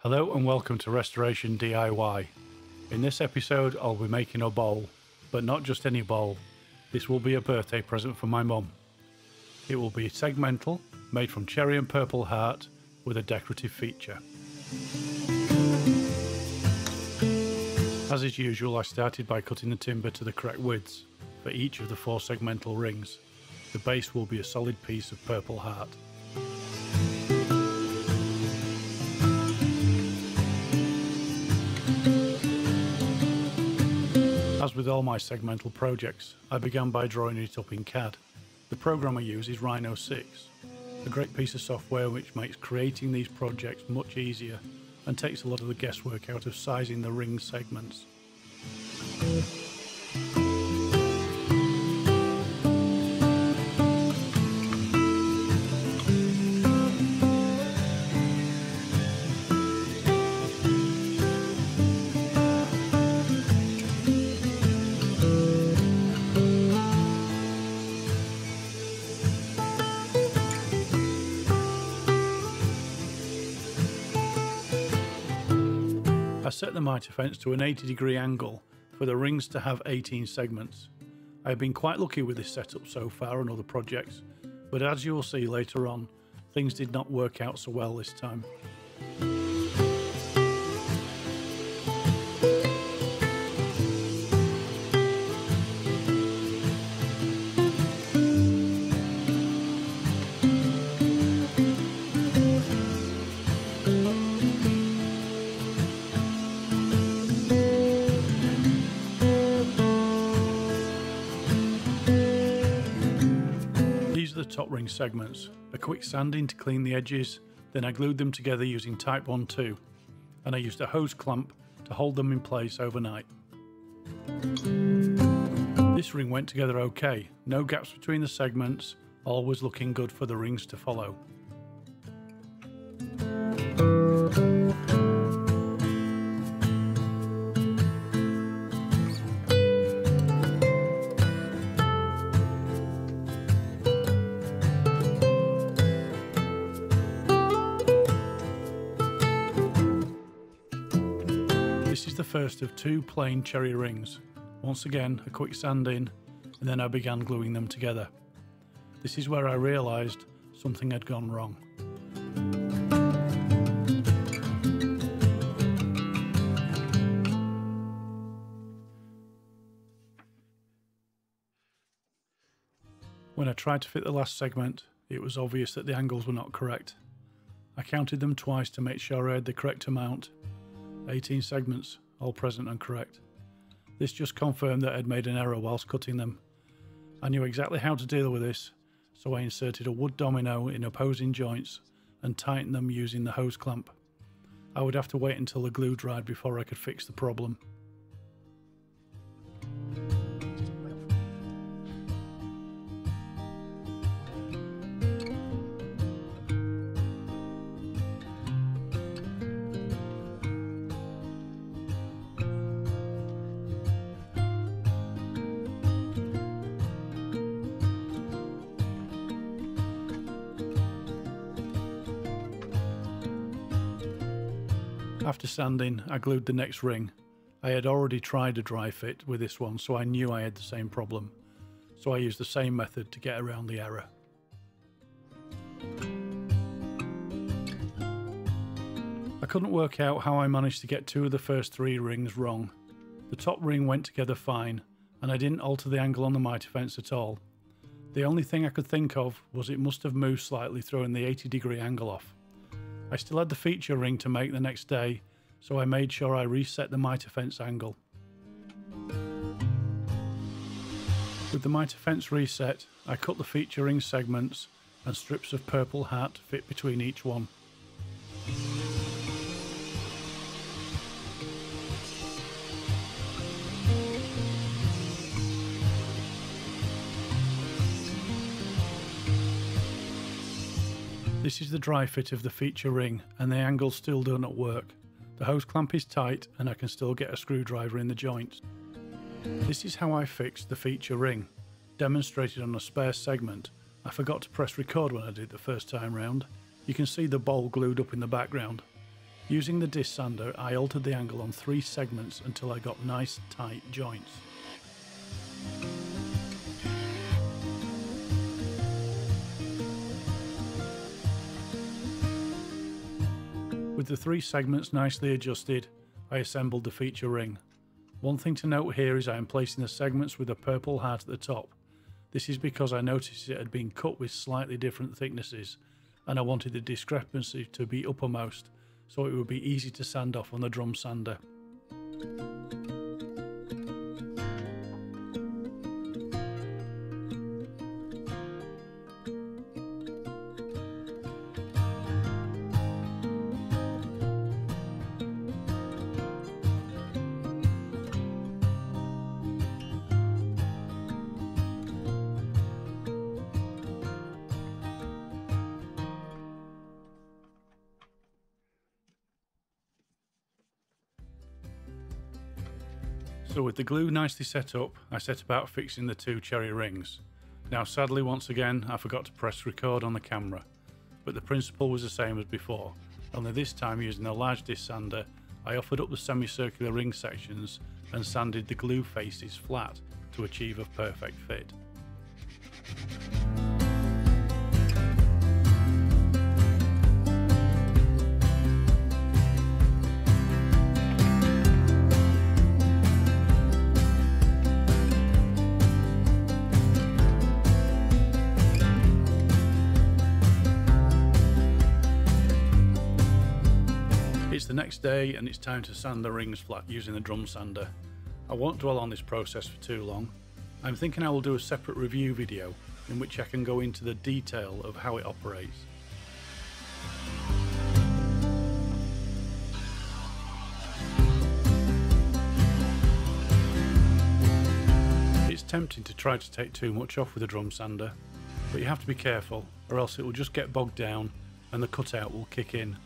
Hello and welcome to Restoration DIY. In this episode I'll be making a bowl, but not just any bowl. This will be a birthday present for my mum. It will be segmental, made from cherry and purple heart with a decorative feature. As is usual, I started by cutting the timber to the correct widths for each of the 4 segmental rings. The base will be a solid piece of purple heart. As with all my segmental projects, I began by drawing it up in CAD. The program I use is Rhino 6, a great piece of software which makes creating these projects much easier and takes a lot of the guesswork out of sizing the ring segments. I set the mitre fence to an 80-degree angle for the rings to have 18 segments. I have been quite lucky with this setup so far on other projects, but as you will see later on, things did not work out so well this time. The top ring segments, a quick sanding to clean the edges, then I glued them together using Type 1-2 and I used a hose clamp to hold them in place overnight. This ring went together okay, no gaps between the segments, all was looking good for the rings to follow. This is the first of 2 plain cherry rings. Once again, a quick sanding, and then I began gluing them together. This is where I realised something had gone wrong. When I tried to fit the last segment, it was obvious that the angles were not correct. I counted them twice to make sure I had the correct amount. 18 segments, all present and correct. This just confirmed that I had made an error whilst cutting them. I knew exactly how to deal with this, so I inserted a wood domino in opposing joints and tightened them using the hose clamp. I would have to wait until the glue dried before I could fix the problem. After sanding, I glued the next ring. I had already tried a dry fit with this one, so I knew I had the same problem. So I used the same method to get around the error. I couldn't work out how I managed to get 2 of the first 3 rings wrong. The top ring went together fine, and I didn't alter the angle on the mitre fence at all. The only thing I could think of was it must have moved slightly, throwing the 80-degree angle off. I still had the feature ring to make the next day, so I made sure I reset the mitre fence angle. With the mitre fence reset, I cut the feature ring segments and strips of purple heart to fit between each one. This is the dry fit of the feature ring, and the angles still do not work. The hose clamp is tight and I can still get a screwdriver in the joints. This is how I fixed the feature ring, demonstrated on a spare segment. I forgot to press record when I did it the first time round. You can see the bowl glued up in the background. Using the disc sander, I altered the angle on 3 segments until I got nice tight joints. With the 3 segments nicely adjusted, I assembled the feature ring. One thing to note here is I am placing the segments with a PurpleHeart at the top. This is because I noticed it had been cut with slightly different thicknesses, and I wanted the discrepancy to be uppermost, so it would be easy to sand off on the drum sander. So with the glue nicely set up, I set about fixing the 2 cherry rings. Now sadly once again I forgot to press record on the camera, but the principle was the same as before, only this time using a large disc sander I offered up the semicircular ring sections and sanded the glue faces flat to achieve a perfect fit. It's the next day and it's time to sand the rings flat using the drum sander. I won't dwell on this process for too long. I'm thinking I will do a separate review video in which I can go into the detail of how it operates. It's tempting to try to take too much off with a drum sander, but you have to be careful or else it will just get bogged down and the cutout will kick in.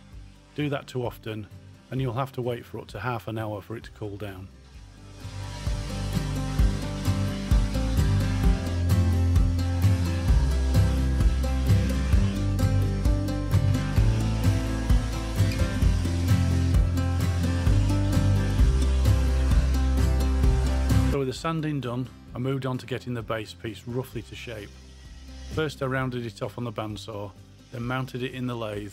Do that too often and you'll have to wait for up to half an hour for it to cool down. So with the sanding done, I moved on to getting the base piece roughly to shape. First I rounded it off on the bandsaw, then mounted it in the lathe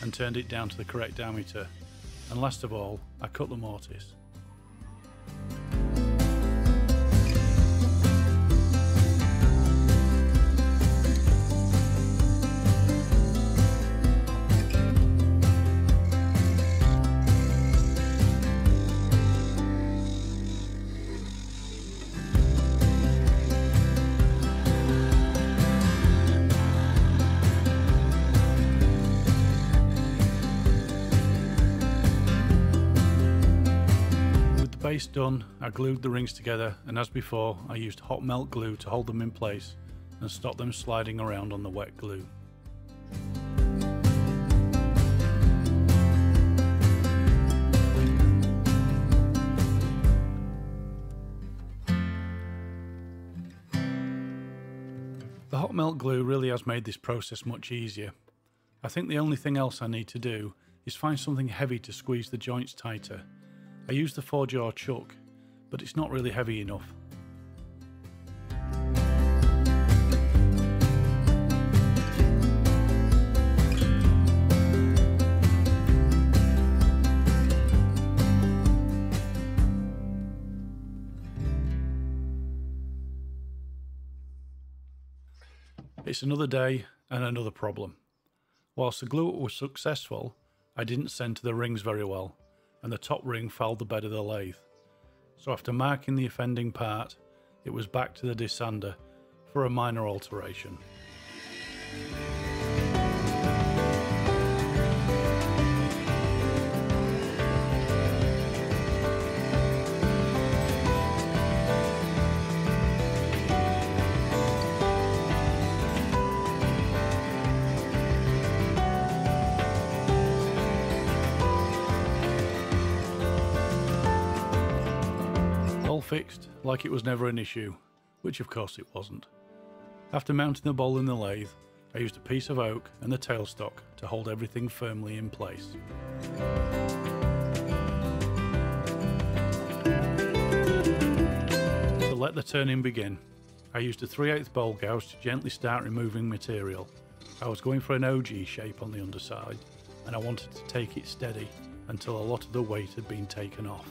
and turned it down to the correct diameter, and last of all I cut the mortise. Base done, I glued the rings together and as before I used hot melt glue to hold them in place and stop them sliding around on the wet glue. The hot melt glue really has made this process much easier. I think the only thing else I need to do is find something heavy to squeeze the joints tighter. I used the 4-jaw chuck, but it's not really heavy enough. It's another day and another problem. Whilst the glue was successful, I didn't centre the rings very well, and the top ring fouled the bed of the lathe. So after marking the offending part, it was back to the disc sander for a minor alteration. Fixed like it was never an issue, which of course it wasn't. After mounting the bowl in the lathe, I used a piece of oak and the tailstock to hold everything firmly in place. let the turning begin. I used a 3/8 bowl gouge to gently start removing material. I was going for an OG shape on the underside, and I wanted to take it steady until a lot of the weight had been taken off.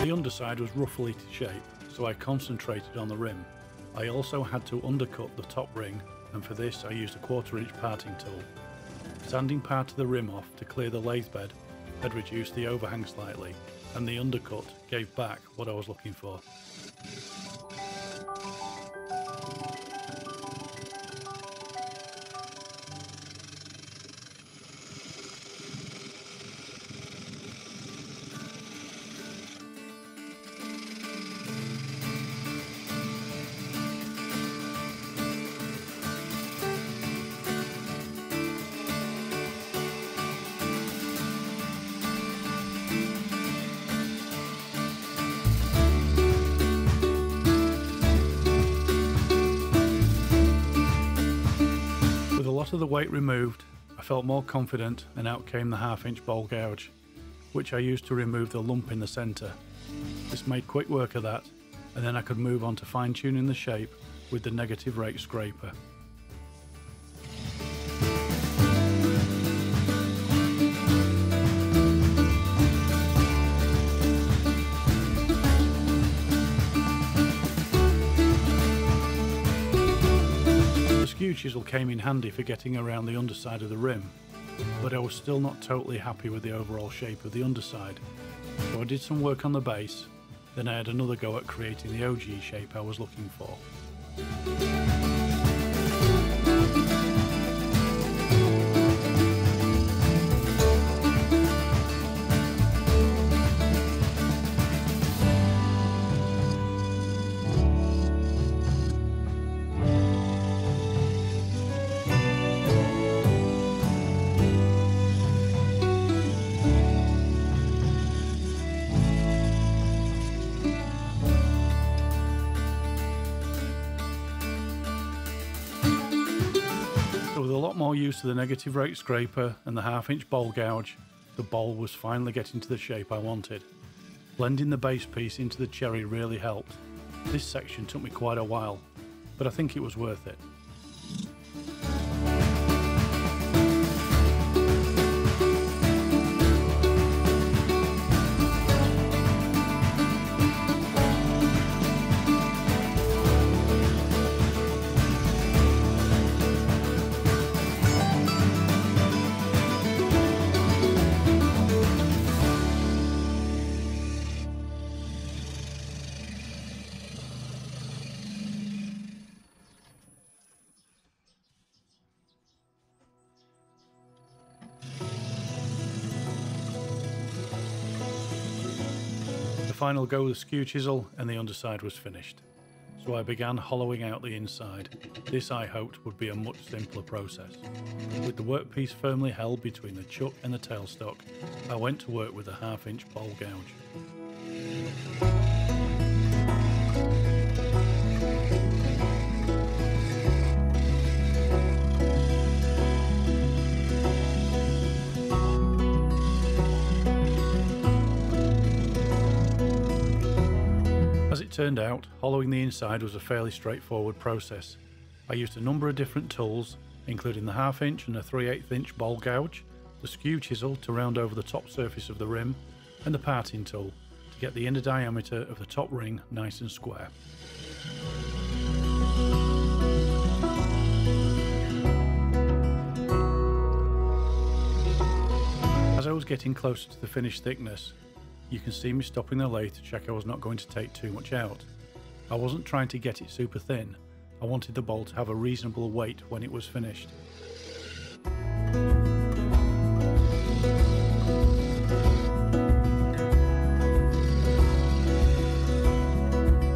The underside was roughly to shape, so I concentrated on the rim. I also had to undercut the top ring, and for this I used a 1/4" parting tool. Sanding part of the rim off to clear the lathe bed had reduced the overhang slightly, and the undercut gave back what I was looking for. With a lot of the weight removed, I felt more confident, and out came the 1/2" bowl gouge, which I used to remove the lump in the centre. This made quick work of that, and then I could move on to fine tuning the shape with the negative rake scraper. The skew chisel came in handy for getting around the underside of the rim, but I was still not totally happy with the overall shape of the underside, so I did some work on the base, then I had another go at creating the OG shape I was looking for. So with a lot more use of the negative rake scraper and the 1/2" bowl gouge, the bowl was finally getting to the shape I wanted. Blending the base piece into the cherry really helped. This section took me quite a while, but I think it was worth it. The final go with the skew chisel and the underside was finished, so I began hollowing out the inside. This I hoped would be a much simpler process. With the workpiece firmly held between the chuck and the tailstock, I went to work with a 1/2" bowl gouge. As it turned out, hollowing the inside was a fairly straightforward process. I used a number of different tools, including the 1/2" and a 3/8" bowl gouge, the skew chisel to round over the top surface of the rim, and the parting tool to get the inner diameter of the top ring nice and square. As I was getting closer to the finished thickness, you can see me stopping the lathe to check I was not going to take too much out. I wasn't trying to get it super thin, I wanted the bowl to have a reasonable weight when it was finished.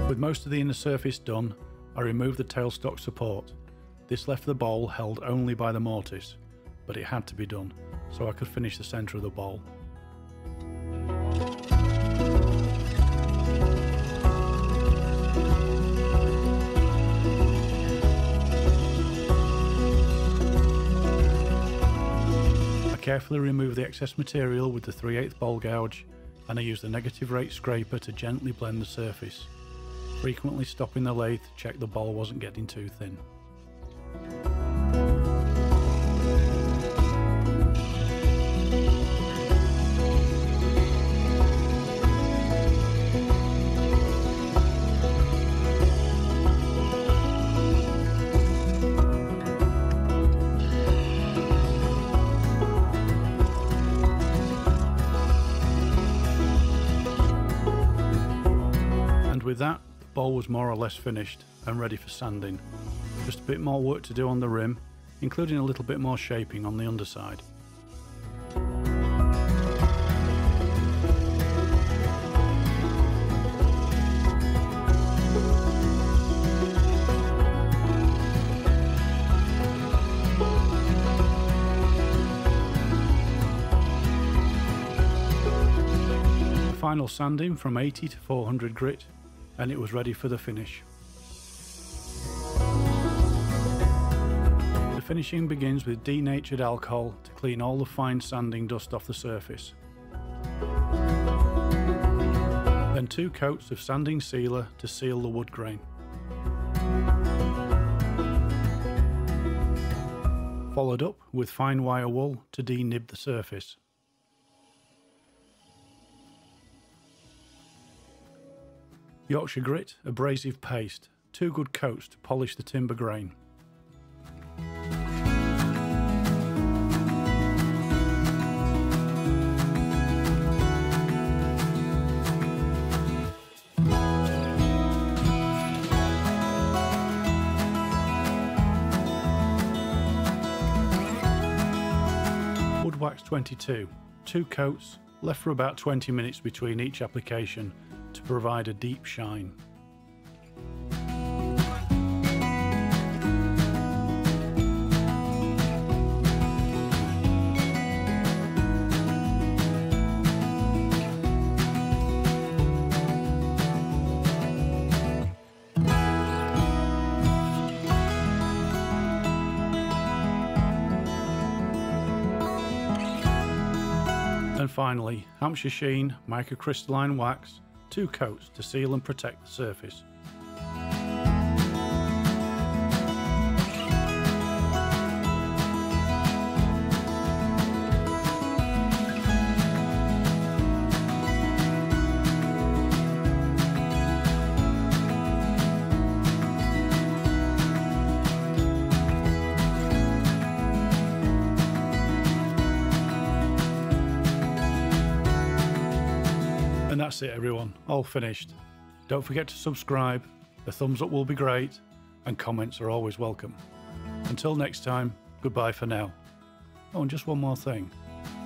With most of the inner surface done, I removed the tailstock support. This left the bowl held only by the mortise, but it had to be done so I could finish the centre of the bowl. I carefully removed the excess material with the 3/8 bowl gouge, and I used the negative rate scraper to gently blend the surface, frequently stopping the lathe to check the bowl wasn't getting too thin. With that, the bowl was more or less finished and ready for sanding. Just a bit more work to do on the rim, including a little bit more shaping on the underside. Final sanding from 80 to 400 grit, and it was ready for the finish. The finishing begins with denatured alcohol to clean all the fine sanding dust off the surface. Then 2 coats of sanding sealer to seal the wood grain. Followed up with fine wire wool to denib the surface. Yorkshire grit, abrasive paste, 2 good coats to polish the timber grain. Wood wax 22, 2 coats, left for about 20 minutes between each application to provide a deep shine. And finally, Hampshire Sheen microcrystalline wax, 2 coats to seal and protect the surface. And that's it everyone, all finished. Don't forget to subscribe, a thumbs up will be great, and comments are always welcome. Until next time, goodbye for now. Oh, and just one more thing.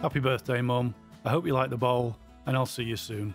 Happy birthday, Mum. I hope you like the bowl, and I'll see you soon.